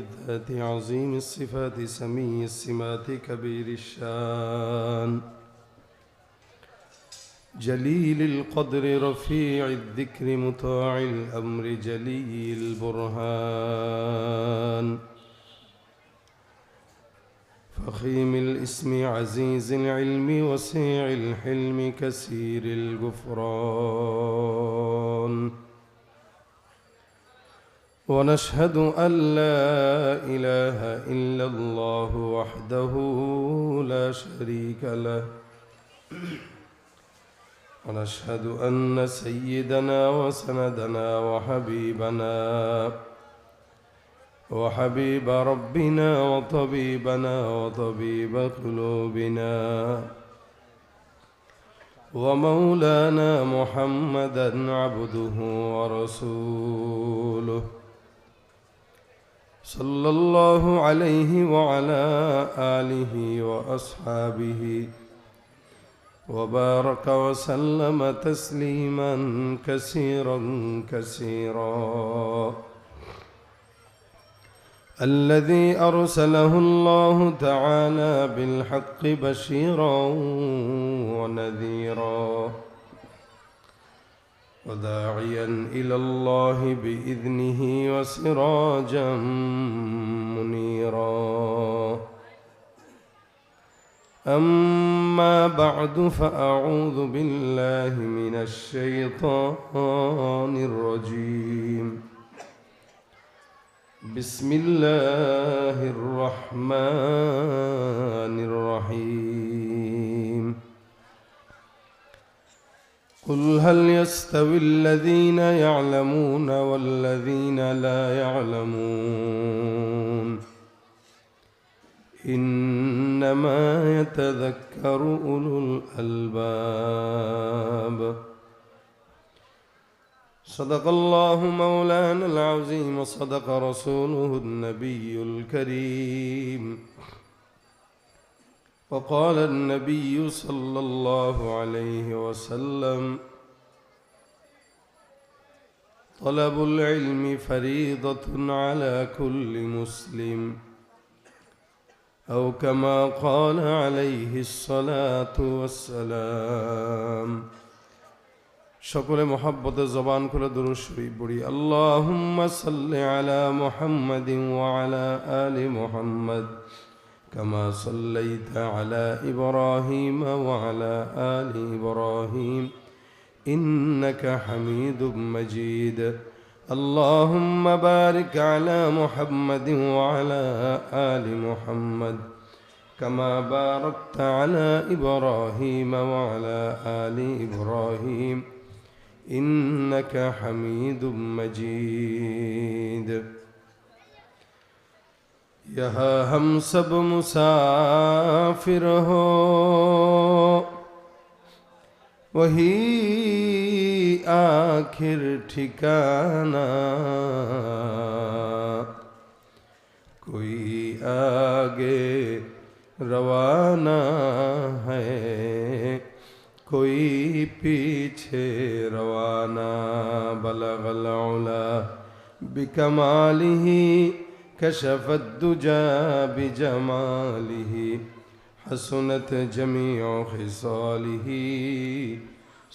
الذات عظيم الصفات سمي السمات كبير الشان جليل القدر رفيع الذكر مطاع الأمر جلي البرهان فخيم الاسم عزيز العلم وسيع الحلم كثير الغفران ونشهد أن لا إله إلا الله وحده لا شريك له ونشهد أن سيدنا وسندنا وحبيب ربنا وطبيبنا وطبيب قلوبنا ومولانا محمدا عبده ورسوله صلى الله عليه وعلى آله وأصحابه وبارك وسلم تسليما كثيرا كثيرا الذي أرسله الله تعالى بالحق بشيرا ونذيرا وداعيا إلى الله بإذنه وسراجا منيرا أما بعد فأعوذ بالله من الشيطان الرجيم بسم الله الرحمن الرحيم قل هل يستوي الذين يعلمون والذين لا يعلمون إنما يتذكر أولو الألباب صدق الله مولانا العظيم وصدق رسوله النبي الكريم وقال النبي صلى الله عليه وسلم طلب العلم فريضة على كل مسلم أو كما قال عليه الصلاة والسلام সকলে মহব্বতে জবান খুলে দুরূদ শরীফ পড়ি আল্লাহুম্মা সাল্লি আলা মুহাম্মাদিন ওয়া আলা আলি মুহাম্মাদ কামা সাল্লাইতা আলা ইব্রাহিম ওয়া আলা আলি ইব্রাহিম ইন্নাকা হামিদুম মাজিদ اللهم بارك على محمد وعلى آل محمد كما باركت على إبراهيم وعلى آل إبراهيم إنك حميد مجيد यहाँ हम सब मुसाफिर हो वही आखिर ठिकाना कोई आगे रवाना है कोई पीछे रवाना बलगल उला बिकमालिही कशफत दुजा बिजमालिही हसनत जमीउ खिसालिही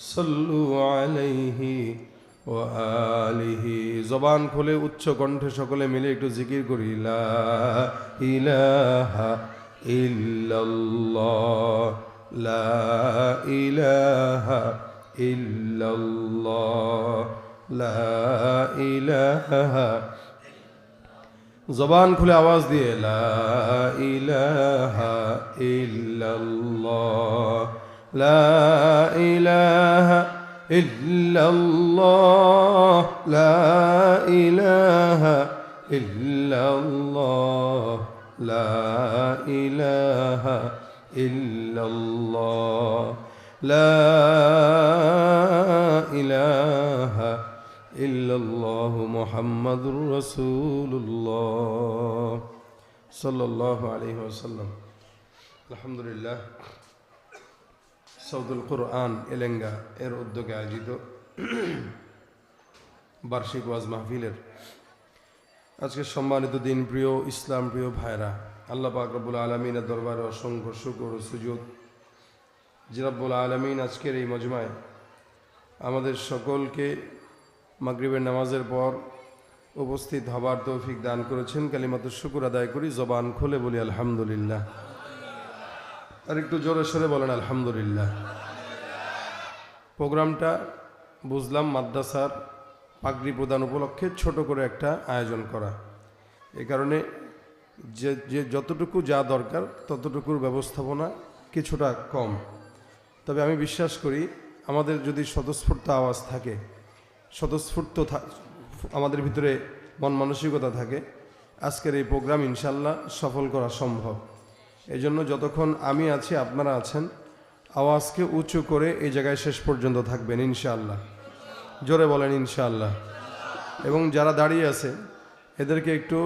सल्लु अलैहि व आलिहि जबान खुले उच्च कण्ठे सकले मिले एकटु जिकिर करि ला इलाहा इल्लल्लाह ला इलाहा इल्लल्लाह ला इलाहा जबान खुले आवाज दिए ला इलाहा इल्लल्लाह ला इलाहा इल्लल्लाह ला इलाहा इल्लल्लाह ला इलाहा इल्लल्लाह ला इलाहा इल्लल्लाह मुहम्मदुर रसूलुल्लाह सल्लल्लाहु अलैहि वसल्लम। अल्हम्दुलिल्लाह সৌদুল কুরআন এলেঙ্গা এর উদ্যোগে আয়োজিত বার্ষিক ওয়াজ মাহফিলের আজকে সম্মানিত দিন প্রিয় ইসলাম প্রিয় ভাইরা, আল্লাহ পাক রব্বুল আলামিনের দরবারে অসংখ্য শুকর ও সুজুদ যে রব্বুল আলামিন আজকের এই মজমায় আমাদের সকলকে মাগরিবের নামাজের পর উপস্থিত হবার তৌফিক দান করেছেন। কালিমাতুশ শুকর আদায় করি, জবান খুলে বলি আলহামদুলিল্লাহ। আর একটু জোরে সরে বলেন আলহামদুলিল্লাহ। প্রোগ্রামটা বুঝলাম মাদ্রাসার পাগড়ি প্রদান উপলক্ষে ছোট করে একটা আয়োজন করা, এ কারণে যে যতটুকু যা দরকার ততটুকুর ব্যবস্থাপনা কিছুটা কম। তবে আমি বিশ্বাস করি আমাদের যদি স্বতঃস্ফূর্ত আওয়াজ থাকে, স্বতঃস্ফূর্ত আমাদের ভিতরে মন মানসিকতা থাকে, আজকের এই প্রোগ্রাম ইনশাল্লাহ সফল করা সম্ভব। এই জন্য যতক্ষণ আমি আছি আপনারা আছেন, আওয়াজকে উঁচু করে এই জায়গায় শেষ পর্যন্ত থাকবেন ইনশাআল্লাহ। জোরে বলেন ইনশাআল্লাহ। এবং যারা দাঁড়িয়ে আছে এদেরকে একটু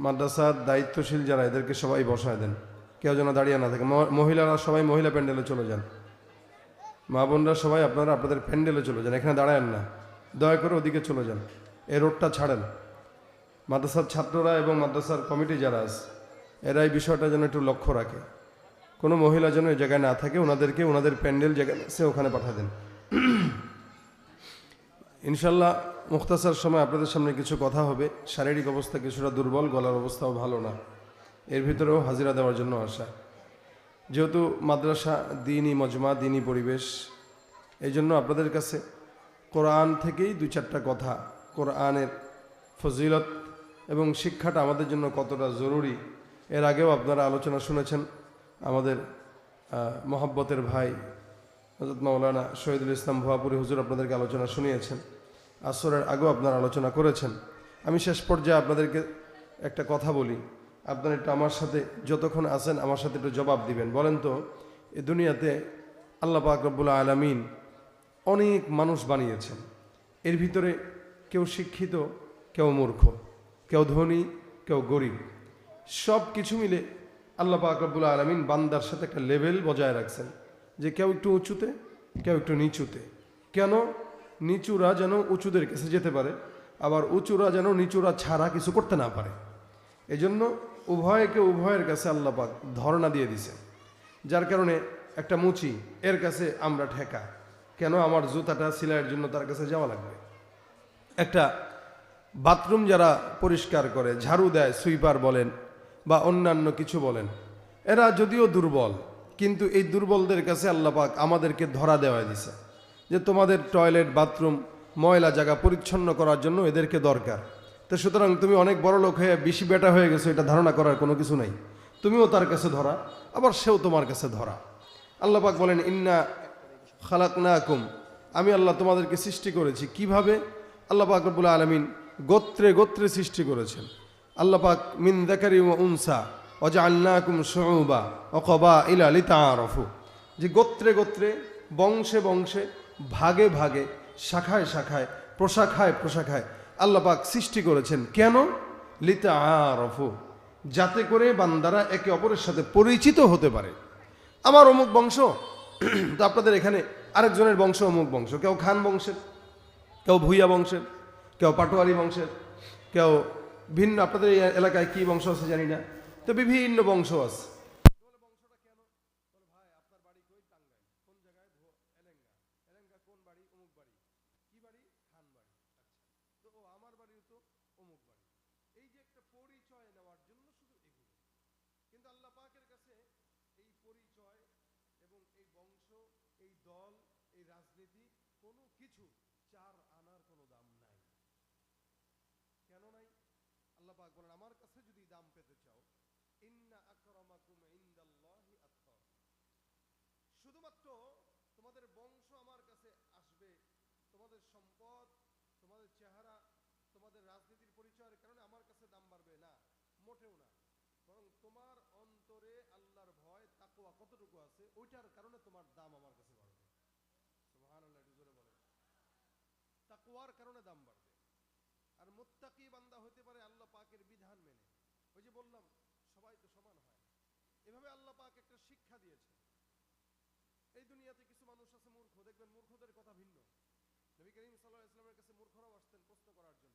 মাদ্রাসার দায়িত্বশীল যারা, এদেরকে সবাই বসায় দেন, কেউ যেন দাঁড়িয়ে না থাকে। মহিলারা সবাই মহিলা প্যান্ডেলে চলে যান, মা বোনরা সবাই আপনারা আপনাদের প্যান্ডেলে চলে যান, এখানে দাঁড়ায়েন না, দয়া করে ওদিকে চলে যান, এই রোডটা ছাড়েন। মাদ্রাসার ছাত্ররা এবং মাদ্রাসার কমিটি যারা আছে এরা এই বিষয়টা যেন একটু লক্ষ্য রাখে, কোনো মহিলা যেন এই জায়গায় না থাকে, ওনাদেরকে ওনাদের প্যান্ডেল জায়গায় আছে ওখানে পাঠা দেন ইনশাল্লাহ। মুখতাসার সময় আপনাদের সামনে কিছু কথা হবে। শারীরিক অবস্থা কিছুটা দুর্বল, গলার অবস্থাও ভালো না, এর ভিতরেও হাজিরা দেওয়ার জন্য আসা। যেহেতু মাদ্রাসা দিনই মজমা, দিনই পরিবেশ, এই জন্য আপনাদের কাছে কোরআন থেকেই দুই চারটা কথা, কোরআনের ফজিলত এবং শিক্ষাটা আমাদের জন্য কতটা জরুরি, এর আগেও আপনারা আলোচনা শুনেছেন। আমাদের মহব্বতের ভাই হযরত মাওলানা শহীদুল ইসলাম ভুয়াপুরি হুজুর আপনাদেরকে আলোচনা শুনিয়েছেন, আসরের আগেও আপনারা আলোচনা করেছেন। আমি শেষ পর্যায়ে আপনাদেরকে একটা কথা বলি, আপনারা একটু আমার সাথে যতক্ষণ আছেন আমার সাথে একটু জবাব দিবেন। বলেন তো, এই দুনিয়াতে আল্লাহ পাক রব্বুল আলামিন অনেক মানুষ বানিয়েছেন, এর ভিতরে কেউ শিক্ষিত, কেউ মূর্খ, কেউ ধনী, কেউ গরিব, সব কিছু মিলে আল্লাহ পাক রব্বুল আলামিন বান্দার সাথে একটা লেভেল বজায় রাখছেন, যে কেউ একটু উঁচুতে, কেউ একটু নিচুতে। কেন? নিচুরা যেন উঁচুদের কাছে যেতে পারে, আবার উঁচুরা যেন নিচুরা ছাড়া কিছু করতে না পারে। এই জন্য উভয়কে উভয়ের কাছে আল্লাহ পাক ধরনা দিয়ে দিছে, যার কারণে একটা মুচি এর কাছে আমরা ঠেকা, কেন আমার জুতাটা সিলাইয়ের জন্য তার কাছে যাওয়া লাগবে। একটা বাথরুম যারা পরিষ্কার করে, ঝাড়ু দেয়, সুইপার বলেন বা অন্যান্য কিছু বলেন, এরা যদিও দুর্বল, কিন্তু এই দুর্বলদের কাছে আল্লাহ পাক আমাদেরকে ধরা দেওয়া দিছে যে তোমাদের টয়লেট বাথরুম ময়লা জায়গা পরিচ্ছন্ন করার জন্য এদেরকে দরকার। তো সুতরাং তুমি অনেক বড় লোক হয়ে বেশি বেটা হয়ে গেছো, এটা ধারণা করার কোনো কিছু নাই, তুমিও তার কাছে ধরা, আবার সেও তোমার কাছে ধরা। আল্লাহ পাক বলেন ইন্না খালাকনাকুম, আমি আল্লাহ তোমাদেরকে সৃষ্টি করেছি। কিভাবে? আল্লাহ পাক রব্বুল আলামিন গোত্রে গোত্রে সৃষ্টি করেছেন। আল্লাহ পাক মিন যাকারি ওয়া উনসা ওয়াজআলনাকুম শুউবা ওয়া ক্বাবাইলা লিতাআরাফু, যে গোত্রে গোত্রে, বংশে বংশে, ভাগে ভাগে, শাখায় শাখায়, প্রশাখায় প্রশাখায় আল্লাহ পাক সৃষ্টি করেছেন। কেন? লিতাআরাফু, যাতে করে বান্দারা একে অপরের সাথে পরিচিত হতে পারে। আমার অমুক বংশ, তো আপনাদের এখানে আরেকজনের বংশ অমুক বংশ, কেউ খান বংশের, কেউ ভুইয়া বংশের, কেউ পাটোয়ারি বংশের, কেউ ভিন্ন, আপনাদের এই এলাকায় কি বংশ আছে জানি না, তো বিভিন্ন বংশ আছে। আল্লাহ পাক বলেন আমার কাছে যদি দাম পেতে চাও, ইন্না আকরামাকুম ইনদাল্লাহি আতকাকুম, শুধুমাত্র তোমাদের বংশ আমার কাছে আসবে, তোমাদের সম্পদ, তোমাদের চেহারা, তোমাদের রাজনীতির পরিচয়ের কারণে আমার কাছে দাম বাড়বে না, মোটেও না। বরং তোমার অন্তরে আল্লাহর ভয় তাকওয়া কতটুকু আছে ওইটার কারণে তোমার দাম আমার কাছে বাড়বে। সুবহানাল্লাহ, একটু জোরে বলেন। তাকওয়ার কারণে দাম বাড়বে। আর মুত্তাকি বান্দা হতে পারে আল্লাহ পাকের বিধান মেনে। ওই যে বললাম সবাই তো সমান হয় না, এভাবে আল্লাহ পাক একটা শিক্ষা দিয়েছে। এই দুনিয়াতে কিছু মানুষ আছে মূর্খ, দেখবেন মূর্খদের কথা ভিন্ন। নবী করিম সাল্লাল্লাহু আলাইহি ওয়াসাল্লামের কাছে মূর্খরাও আসতেন প্রশ্ন করার জন্য।